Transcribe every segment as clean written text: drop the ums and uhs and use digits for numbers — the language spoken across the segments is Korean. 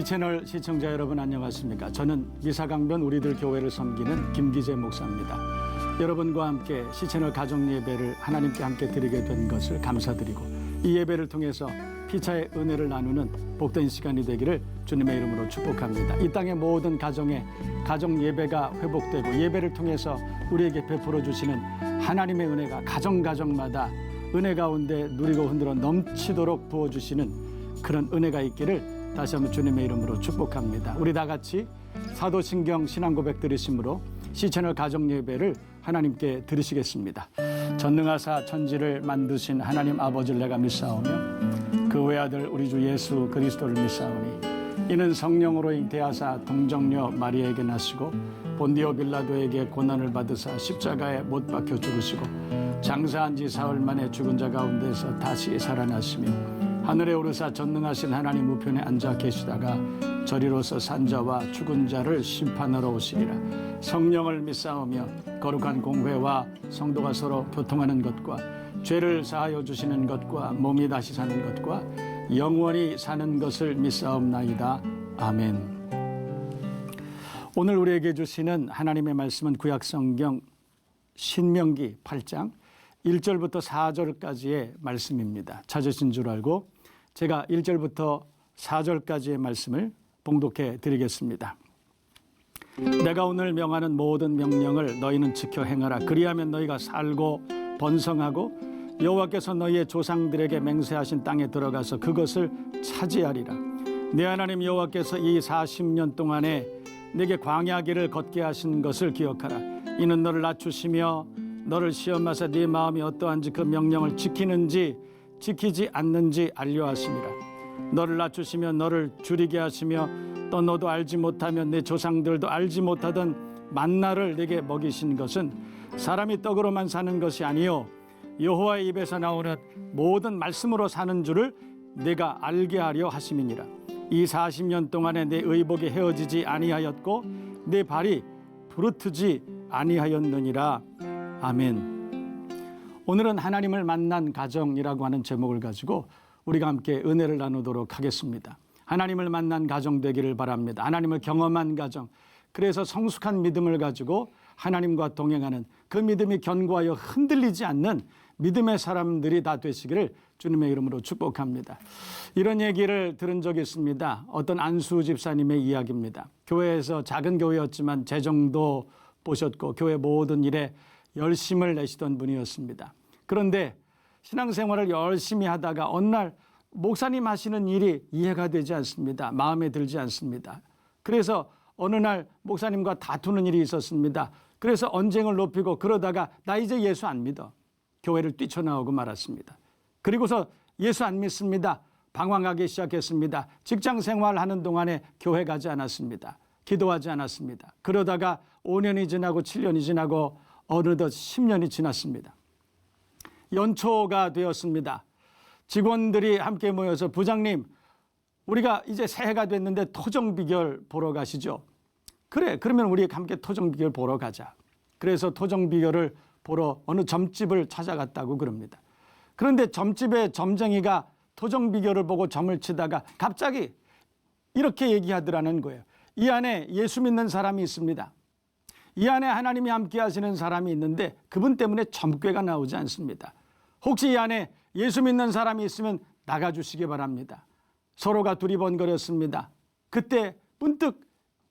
시채널 시청자 여러분 안녕하십니까? 저는 미사강변 우리들 교회를 섬기는 김기재 목사입니다. 여러분과 함께 시채널 가정예배를 하나님께 함께 드리게 된 것을 감사드리고 이 예배를 통해서 피차의 은혜를 나누는 복된 시간이 되기를 주님의 이름으로 축복합니다. 이 땅의 모든 가정에 가정 예배가 회복되고 예배를 통해서 우리에게 베풀어 주시는 하나님의 은혜가 가정마다 은혜 가운데 누리고 흔들어 넘치도록 부어주시는 그런 은혜가 있기를 다시 한번 주님의 이름으로 축복합니다. 우리 다 같이 사도신경 신앙고백 들으심으로 시채널 가정예배를 하나님께 드리시겠습니다. 전능하사 천지를 만드신 하나님 아버지를 내가 믿사오며 그 외아들 우리 주 예수 그리스도를 믿사오니 이는 성령으로 잉태하사 동정녀 마리아에게 나시고 본디오 빌라도에게 고난을 받으사 십자가에 못 박혀 죽으시고 장사한 지 사흘 만에 죽은 자 가운데서 다시 살아나시며 하늘에 오르사 전능하신 하나님 우편에 앉아 계시다가 저리로서 산자와 죽은 자를 심판하러 오시리라. 성령을 믿사오며 거룩한 공회와 성도가 서로 교통하는 것과 죄를 사하여 주시는 것과 몸이 다시 사는 것과 영원히 사는 것을 믿사옵나이다. 아멘. 오늘 우리에게 주시는 하나님의 말씀은 구약성경 신명기 8장 1절부터 4절까지의 말씀입니다. 찾으신 줄 알고 제가 1절부터 4절까지의 말씀을 봉독해 드리겠습니다. 내가 오늘 명하는 모든 명령을 너희는 지켜 행하라. 그리하면 너희가 살고 번성하고 여호와께서 너희의 조상들에게 맹세하신 땅에 들어가서 그것을 차지하리라. 내 하나님 여호와께서 이 40년 동안에 내게 광야길을 걷게 하신 것을 기억하라. 이는 너를 낮추시며 너를 시험하사 네 마음이 어떠한지 그 명령을 지키는지 지키지 않는지 알려하심이라. 너를 낮추시며 너를 줄이게 하시며 또 너도 알지 못하면 내 조상들도 알지 못하던 만나를 내게 먹이신 것은 사람이 떡으로만 사는 것이 아니요 여호와의 입에서 나오는 모든 말씀으로 사는 줄을 내가 알게 하려 하심이니라. 이 40년 동안에 내 의복이 헤어지지 아니하였고 내 발이 부르트지 아니하였느니라. 아멘. 오늘은 하나님을 만난 가정이라고 하는 제목을 가지고 우리가 함께 은혜를 나누도록 하겠습니다. 하나님을 만난 가정 되기를 바랍니다. 하나님을 경험한 가정, 그래서 성숙한 믿음을 가지고 하나님과 동행하는 그 믿음이 견고하여 흔들리지 않는 믿음의 사람들이 다 되시기를 주님의 이름으로 축복합니다. 이런 얘기를 들은 적이 있습니다. 어떤 안수 집사님의 이야기입니다. 교회에서 작은 교회였지만 재정도 보셨고 교회 모든 일에 열심을 내시던 분이었습니다. 그런데 신앙생활을 열심히 하다가 어느 날 목사님 하시는 일이 이해가 되지 않습니다. 마음에 들지 않습니다. 그래서 어느 날 목사님과 다투는 일이 있었습니다. 그래서 언쟁을 높이고 그러다가 나 이제 예수 안 믿어. 교회를 뛰쳐나오고 말았습니다. 그리고서 예수 안 믿습니다. 방황하기 시작했습니다. 직장생활 하는 동안에 교회 가지 않았습니다. 기도하지 않았습니다. 그러다가 5년이 지나고 7년이 지나고 어느덧 10년이 지났습니다. 연초가 되었습니다. 직원들이 함께 모여서 부장님, 우리가 이제 새해가 됐는데 토정비결 보러 가시죠. 그래, 그러면 우리 함께 토정비결 보러 가자. 그래서 토정비결을 보러 어느 점집을 찾아갔다고 그럽니다. 그런데 점집의 점쟁이가 토정비결을 보고 점을 치다가 갑자기 이렇게 얘기하더라는 거예요. 이 안에 예수 믿는 사람이 있습니다. 이 안에 하나님이 함께 하시는 사람이 있는데 그분 때문에 점괘가 나오지 않습니다. 혹시 이 안에 예수 믿는 사람이 있으면 나가주시기 바랍니다. 서로가 두리번거렸습니다. 그때 문득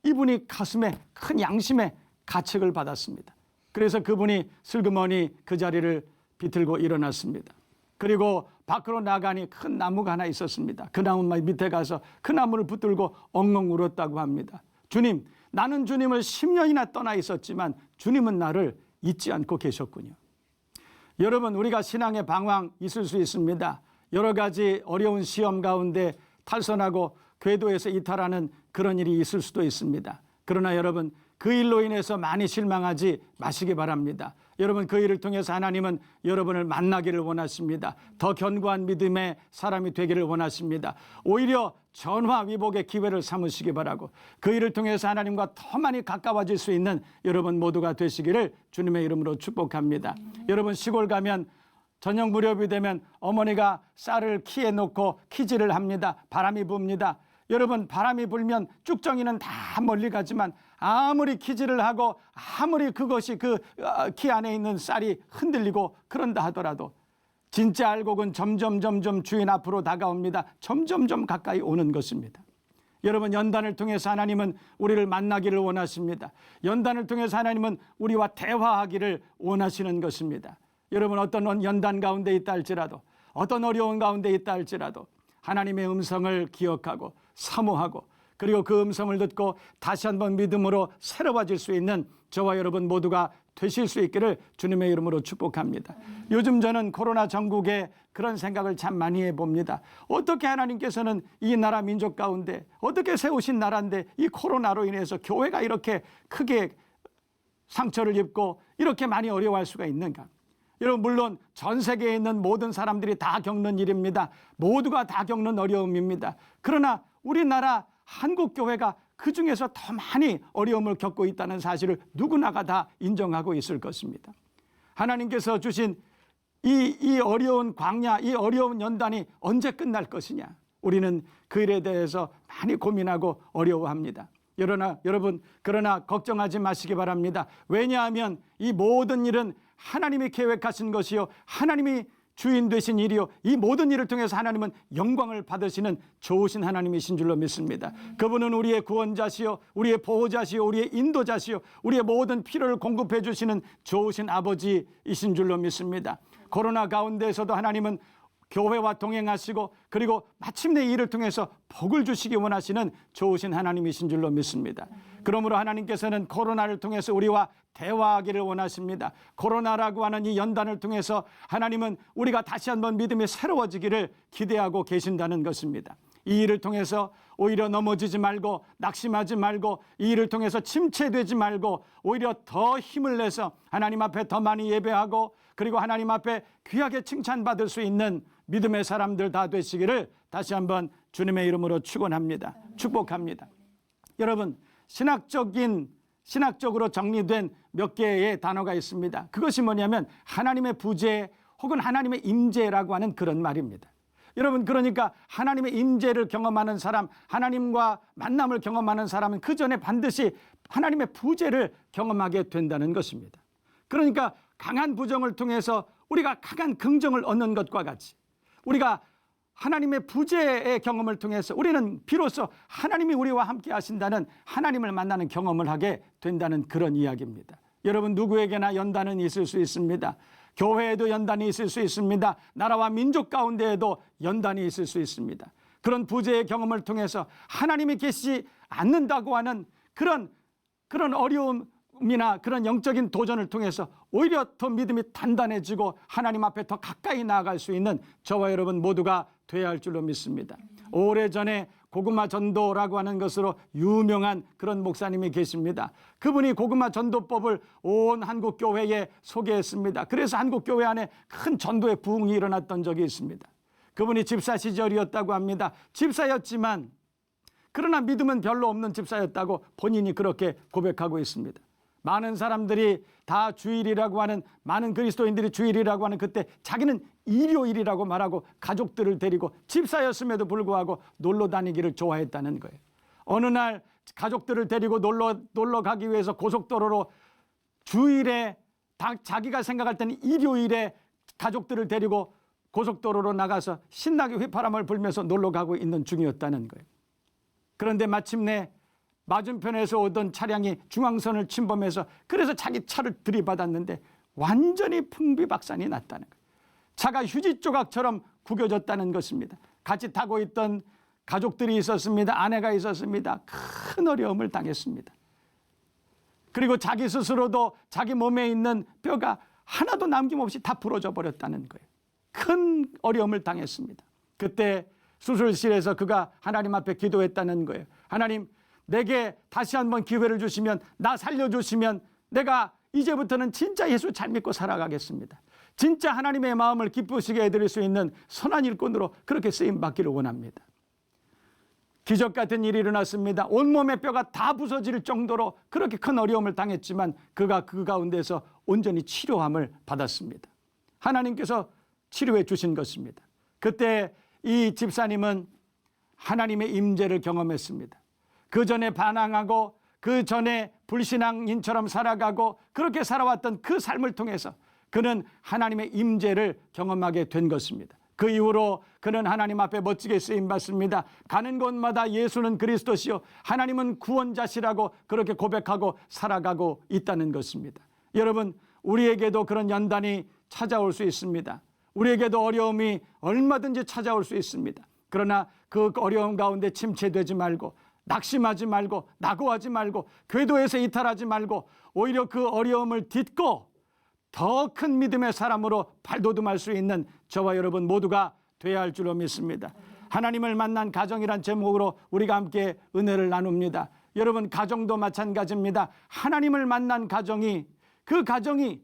이분이 가슴에 큰 양심의 가책을 받았습니다. 그래서 그분이 슬그머니 그 자리를 비틀고 일어났습니다. 그리고 밖으로 나가니 큰 나무가 하나 있었습니다. 그 나무 밑에 가서 그 나무를 붙들고 엉엉 울었다고 합니다. 주님, 나는 주님을 10년이나 떠나 있었지만 주님은 나를 잊지 않고 계셨군요. 여러분, 우리가 신앙의 방황 있을 수 있습니다. 여러 가지 어려운 시험 가운데 탈선하고 궤도에서 이탈하는 그런 일이 있을 수도 있습니다. 그러나 여러분, 그 일로 인해서 많이 실망하지 마시기 바랍니다. 여러분, 그 일을 통해서 하나님은 여러분을 만나기를 원하십니다. 더 견고한 믿음의 사람이 되기를 원하십니다. 오히려 전화위복의 기회를 삼으시기 바라고 그 일을 통해서 하나님과 더 많이 가까워질 수 있는 여러분 모두가 되시기를 주님의 이름으로 축복합니다. 여러분, 시골 가면 저녁 무렵이 되면 어머니가 쌀을 키에 놓고 키질을 합니다. 바람이 붑니다. 여러분, 바람이 불면 쭉정이는 다 멀리 가지만 아무리 키질을 하고 아무리 그것이 그 키 안에 있는 쌀이 흔들리고 그런다 하더라도 진짜 알곡은 점점 주인 앞으로 다가옵니다. 점점 가까이 오는 것입니다. 여러분, 연단을 통해서 하나님은 우리를 만나기를 원하십니다. 연단을 통해서 하나님은 우리와 대화하기를 원하시는 것입니다. 여러분, 어떤 연단 가운데 있다 할지라도, 어떤 어려운 가운데 있다 할지라도 하나님의 음성을 기억하고 사모하고, 그리고 그 음성을 듣고 다시 한번 믿음으로 새로워질 수 있는 저와 여러분 모두가 되실 수 있기를 주님의 이름으로 축복합니다. 요즘 저는 코로나 전국에 그런 생각을 참 많이 해봅니다. 어떻게 하나님께서는 이 나라 민족 가운데 어떻게 세우신 나라인데 이 코로나로 인해서 교회가 이렇게 크게 상처를 입고 이렇게 많이 어려워할 수가 있는가? 여러분, 물론 전 세계에 있는 모든 사람들이 다 겪는 일입니다. 모두가 다 겪는 어려움입니다. 그러나 우리나라 한국교회가 그 중에서 더 많이 어려움을 겪고 있다는 사실을 누구나가 다 인정하고 있을 것입니다. 하나님께서 주신 이 어려운 광야, 이 어려운 연단이 언제 끝날 것이냐, 우리는 그 일에 대해서 많이 고민하고 어려워합니다. 그러나 걱정하지 마시기 바랍니다. 왜냐하면 이 모든 일은 하나님이 계획하신 것이요, 하나님이 주인 되신 일이요, 이 모든 일을 통해서 하나님은 영광을 받으시는 좋으신 하나님이신 줄로 믿습니다. 그분은 우리의 구원자시요, 우리의 보호자시요, 우리의 인도자시요, 우리의 모든 필요를 공급해 주시는 좋으신 아버지이신 줄로 믿습니다. 코로나 가운데에서도 하나님은 교회와 동행하시고, 그리고 마침내 이 일을 통해서 복을 주시기 원하시는 좋으신 하나님이신 줄로 믿습니다. 그러므로 하나님께서는 코로나를 통해서 우리와 대화하기를 원하십니다. 코로나라고 하는 이 연단을 통해서 하나님은 우리가 다시 한번 믿음이 새로워지기를 기대하고 계신다는 것입니다. 이 일을 통해서 오히려 넘어지지 말고 낙심하지 말고, 이 일을 통해서 침체되지 말고 오히려 더 힘을 내서 하나님 앞에 더 많이 예배하고, 그리고 하나님 앞에 귀하게 칭찬받을 수 있는 믿음의 사람들 다 되시기를 다시 한번 주님의 이름으로 축원합니다. 축복합니다. 여러분, 신학적으로 정리된 몇 개의 단어가 있습니다. 그것이 뭐냐면 하나님의 부재 혹은 하나님의 임재라고 하는 그런 말입니다. 여러분, 그러니까 하나님의 임재를 경험하는 사람, 하나님과 만남을 경험하는 사람은 그 전에 반드시 하나님의 부재를 경험하게 된다는 것입니다. 그러니까 강한 부정을 통해서 우리가 강한 긍정을 얻는 것과 같이, 우리가 하나님의 부재의 경험을 통해서 우리는 비로소 하나님이 우리와 함께 하신다는 하나님을 만나는 경험을 하게 된다는 그런 이야기입니다. 여러분, 누구에게나 연단은 있을 수 있습니다. 교회에도 연단이 있을 수 있습니다. 나라와 민족 가운데에도 연단이 있을 수 있습니다. 그런 부재의 경험을 통해서 하나님이 계시지 않는다고 하는 그런 어려움이나 그런 영적인 도전을 통해서 오히려 더 믿음이 단단해지고 하나님 앞에 더 가까이 나아갈 수 있는 저와 여러분 모두가 되어야 할 줄로 믿습니다. 오래전에 고구마 전도라고 하는 것으로 유명한 그런 목사님이 계십니다. 그분이 고구마 전도법을 온 한국 교회에 소개했습니다. 그래서 한국 교회 안에 큰 전도의 부흥이 일어났던 적이 있습니다. 그분이 집사 시절이었다고 합니다. 집사였지만 그러나 믿음은 별로 없는 집사였다고 본인이 그렇게 고백하고 있습니다. 많은 사람들이 다 주일이라고 하는, 많은 그리스도인들이 주일이라고 하는 그때 자기는 일요일이라고 말하고 가족들을 데리고 집사였음에도 불구하고 놀러 다니기를 좋아했다는 거예요. 어느 날 가족들을 데리고 놀러 가기 위해서 고속도로로 주일에 자기가 생각할 때는 일요일에 가족들을 데리고 고속도로로 나가서 신나게 휘파람을 불면서 놀러 가고 있는 중이었다는 거예요. 그런데 마침내 맞은편에서 오던 차량이 중앙선을 침범해서 그래서 자기 차를 들이받았는데 완전히 풍비박산이 났다는 거예요. 차가 휴지 조각처럼 구겨졌다는 것입니다. 같이 타고 있던 가족들이 있었습니다. 아내가 있었습니다. 큰 어려움을 당했습니다. 그리고 자기 스스로도 자기 몸에 있는 뼈가 하나도 남김없이 다 부러져 버렸다는 거예요. 큰 어려움을 당했습니다. 그때 수술실에서 그가 하나님 앞에 기도했다는 거예요. 하나님, 내게 다시 한번 기회를 주시면, 나 살려주시면 내가 이제부터는 진짜 예수 잘 믿고 살아가겠습니다. 진짜 하나님의 마음을 기쁘시게 해드릴 수 있는 선한 일꾼으로 그렇게 쓰임받기를 원합니다. 기적 같은 일이 일어났습니다. 온몸의 뼈가 다 부서질 정도로 그렇게 큰 어려움을 당했지만 그가 그 가운데서 온전히 치료함을 받았습니다. 하나님께서 치료해 주신 것입니다. 그때 이 집사님은 하나님의 임재를 경험했습니다. 그 전에 반항하고 그 전에 불신앙인처럼 살아가고 그렇게 살아왔던 그 삶을 통해서 그는 하나님의 임재를 경험하게 된 것입니다. 그 이후로 그는 하나님 앞에 멋지게 쓰임받습니다. 가는 곳마다 예수는 그리스도시요 하나님은 구원자시라고 그렇게 고백하고 살아가고 있다는 것입니다. 여러분, 우리에게도 그런 연단이 찾아올 수 있습니다. 우리에게도 어려움이 얼마든지 찾아올 수 있습니다. 그러나 그 어려움 가운데 침체되지 말고 낙심하지 말고 낙오하지 말고 궤도에서 이탈하지 말고 오히려 그 어려움을 딛고 더 큰 믿음의 사람으로 발돋움할 수 있는 저와 여러분 모두가 되어야 할 줄로 믿습니다. 하나님을 만난 가정이란 제목으로 우리가 함께 은혜를 나눕니다. 여러분, 가정도 마찬가지입니다. 하나님을 만난 가정이, 그 가정이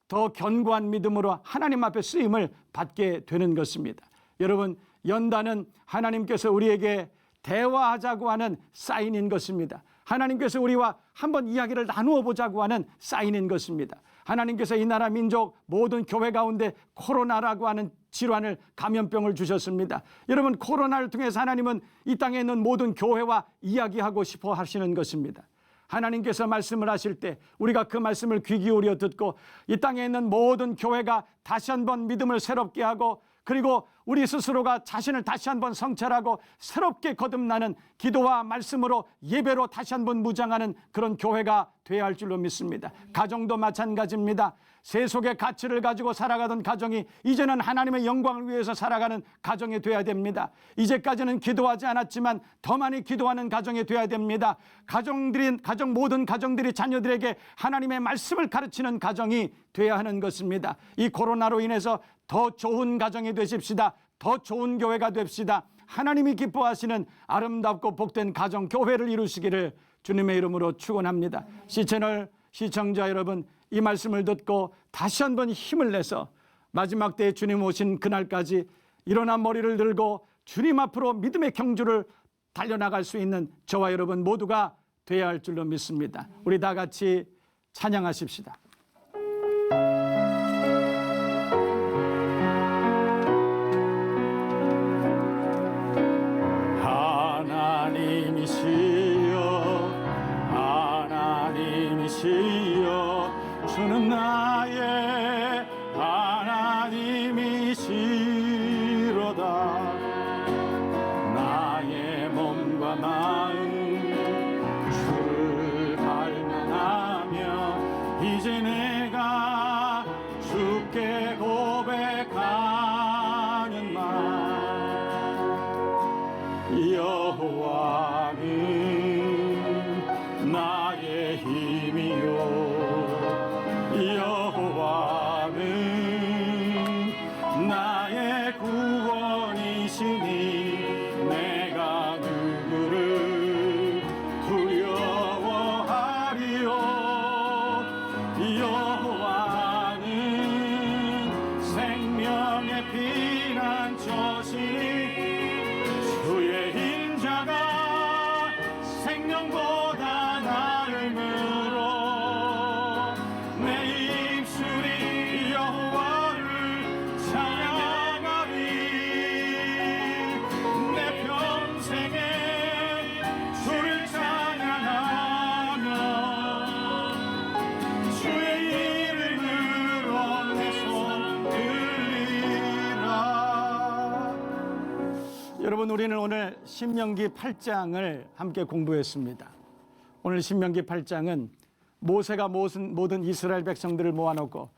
더 견고한 믿음으로 하나님 앞에 쓰임을 받게 되는 것입니다. 여러분, 연단은 하나님께서 우리에게 대화하자고 하는 사인인 것입니다. 하나님께서 우리와 한번 이야기를 나누어 보자고 하는 사인인 것입니다. 하나님께서 이 나라 민족 모든 교회 가운데 코로나라고 하는 질환을, 감염병을 주셨습니다. 여러분, 코로나를 통해서 하나님은 이 땅에 있는 모든 교회와 이야기하고 싶어 하시는 것입니다. 하나님께서 말씀을 하실 때 우리가 그 말씀을 귀 기울여 듣고 이 땅에 있는 모든 교회가 다시 한번 믿음을 새롭게 하고 그리고 우리 스스로가 자신을 다시 한번 성찰하고 새롭게 거듭나는 기도와 말씀으로 예배로 다시 한번 무장하는 그런 교회가 되어야 할 줄로 믿습니다. 가정도 마찬가지입니다. 세속의 가치를 가지고 살아가던 가정이 이제는 하나님의 영광을 위해서 살아가는 가정이 되어야 됩니다. 이제까지는 기도하지 않았지만 더 많이 기도하는 가정이 되어야 됩니다. 모든 가정들이 자녀들에게 하나님의 말씀을 가르치는 가정이 되어야 하는 것입니다. 이 코로나로 인해서 더 좋은 가정이 되십시다. 더 좋은 교회가 됩시다. 하나님이 기뻐하시는 아름답고 복된 가정, 교회를 이루시기를 주님의 이름으로 축원합니다. 시채널 시청자 여러분, 이 말씀을 듣고 다시 한번 힘을 내서 마지막 때에 주님 오신 그날까지 일어나 머리를 들고 주님 앞으로 믿음의 경주를 달려나갈 수 있는 저와 여러분 모두가 되어야 할 줄로 믿습니다. 우리 다 같이 찬양하십시다. 하나님이시여 주는 나의 하나님이시로다. 나의 몸과 마음 주를 갈망하며 이제 내가 주께 고백하는 말, 여호와는 나의 힘이요 여호와는 나의 구원이시니 내가 누구를 두려워하리요. 여호와는 생명의 피난처시니 주의 인자가 생명보다 나을 물어 내 입술이 여호와를 찬양하리. 내 평생에 주를 찬양하며 주의 이름으로 내 손 들리라. 여러분, 우리는 오늘 신명기 8장을 함께 공부했습니다. 오늘 신명기 8장은 모세가 모든 이스라엘 백성들을 모아놓고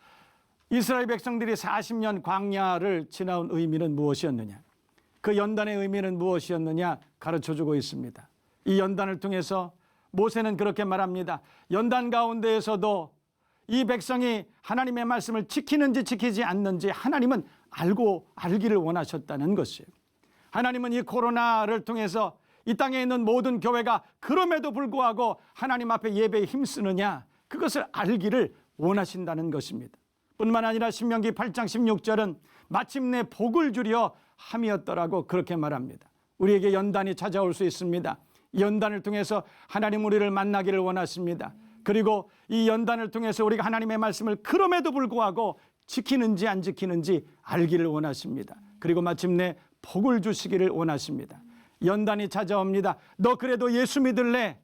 이스라엘 백성들이 40년 광야를 지나온 의미는 무엇이었느냐, 그 연단의 의미는 무엇이었느냐 가르쳐주고 있습니다. 이 연단을 통해서 모세는 그렇게 말합니다. 연단 가운데에서도 이 백성이 하나님의 말씀을 지키는지 지키지 않는지 하나님은 알기를 원하셨다는 것이에요. 하나님은 이 코로나를 통해서 이 땅에 있는 모든 교회가 그럼에도 불구하고 하나님 앞에 예배에 힘쓰느냐, 그것을 알기를 원하신다는 것입니다. 뿐만 아니라 신명기 8장 16절은 마침내 복을 주려 함이었더라고 그렇게 말합니다. 우리에게 연단이 찾아올 수 있습니다. 이 연단을 통해서 하나님 우리를 만나기를 원하십니다. 그리고 이 연단을 통해서 우리가 하나님의 말씀을 그럼에도 불구하고 지키는지 안 지키는지 알기를 원하십니다. 그리고 마침내 복을 주시기를 원하십니다. 연단이 찾아옵니다. 너 그래도 예수 믿을래?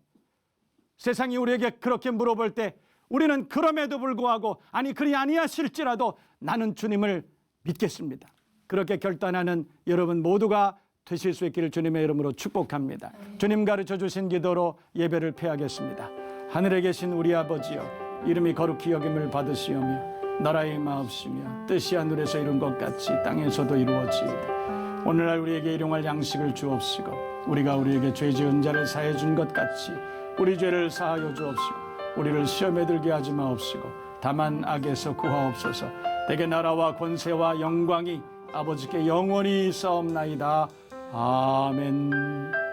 세상이 우리에게 그렇게 물어볼 때 우리는 그럼에도 불구하고 아니 그리 아니하실지라도 나는 주님을 믿겠습니다. 그렇게 결단하는 여러분 모두가 되실 수 있기를 주님의 이름으로 축복합니다. 주님 가르쳐 주신 기도로 예배를 폐하겠습니다. 하늘에 계신 우리 아버지여, 이름이 거룩히 여김을 받으시오며 나라의 임하옵시며 뜻이 하늘에서 이룬 것 같이 땅에서도 이루어지이다. 오늘날 우리에게 일용할 양식을 주옵시고 우리가 우리에게 죄 지은 자를 사해 준 것 같이 우리 죄를 사하여 주옵시고 우리를 시험에 들게 하지 마옵시고 다만 악에서 구하옵소서. 대개 나라와 권세와 영광이 아버지께 영원히 있사옵나이다. 아멘.